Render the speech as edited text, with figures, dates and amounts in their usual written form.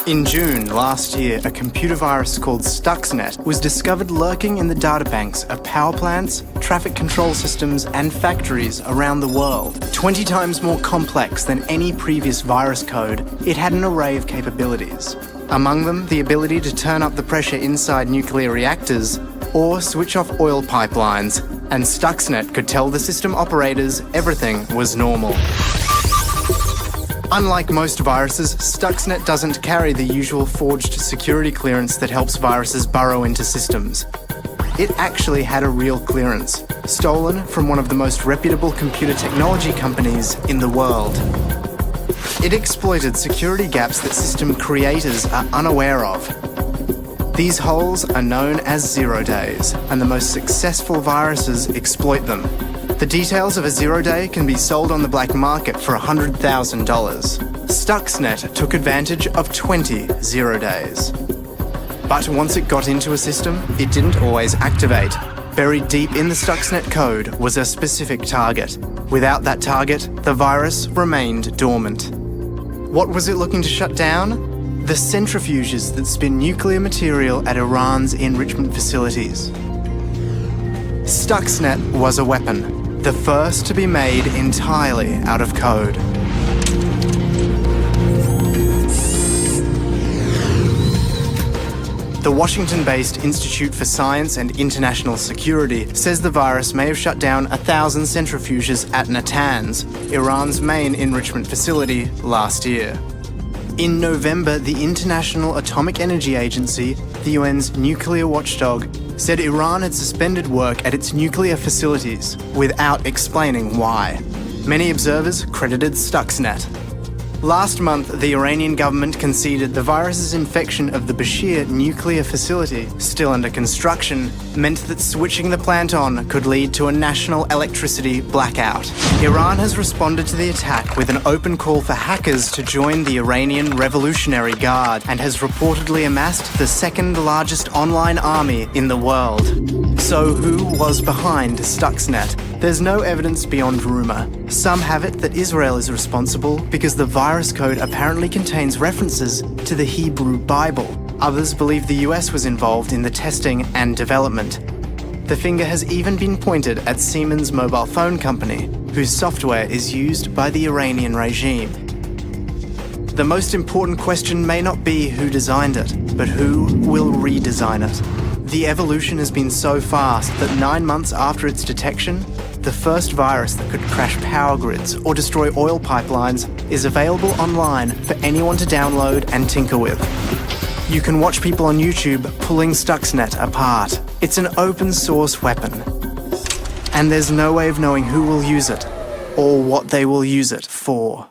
In June last year, a computer virus called Stuxnet was discovered lurking in the databanks of power plants, traffic control systems, and factories around the world. 20 times more complex than any previous virus code, it had an array of capabilities. Among them, the ability to turn up the pressure inside nuclear reactors or switch off oil pipelines, and Stuxnet could tell the system operators everything was normal. Unlike most viruses, Stuxnet doesn't carry the usual forged security clearance that helps viruses burrow into systems. It actually had a real clearance, stolen from one of the most reputable computer technology companies in the world. It exploited security gaps that system creators are unaware of. These holes are known as 0 days, and the most successful viruses exploit them. The details of a 0 day can be sold on the black market for $100,000. Stuxnet took advantage of 20 0 days. But once it got into a system, it didn't always activate. Buried deep in the Stuxnet code was a specific target. Without that target, the virus remained dormant. What was it looking to shut down? The centrifuges that spin nuclear material at Iran's enrichment facilities. Stuxnet was a weapon, the first to be made entirely out of code. The Washington-based Institute for Science and International Security says the virus may have shut down 1,000 centrifuges at Natanz, Iran's main enrichment facility, last year. In November, the International Atomic Energy Agency, the UN's nuclear watchdog, said Iran had suspended work at its nuclear facilities without explaining why. Many observers credited Stuxnet. Last month, the Iranian government conceded the virus's infection of the Bashir nuclear facility, still under construction, meant that switching the plant on could lead to a national electricity blackout. Iran has responded to the attack with an open call for hackers to join the Iranian Revolutionary Guard and has reportedly amassed the second largest online army in the world. So who was behind Stuxnet? There's no evidence beyond rumor. Some have it that Israel is responsible because the virus code apparently contains references to the Hebrew Bible. Others believe the US was involved in the testing and development. The finger has even been pointed at Siemens mobile phone company, whose software is used by the Iranian regime. The most important question may not be who designed it, but who will redesign it. The evolution has been so fast that 9 months after its detection, the first virus that could crash power grids or destroy oil pipelines is available online for anyone to download and tinker with. You can watch people on YouTube pulling Stuxnet apart. It's an open source weapon. And there's no way of knowing who will use it or what they will use it for.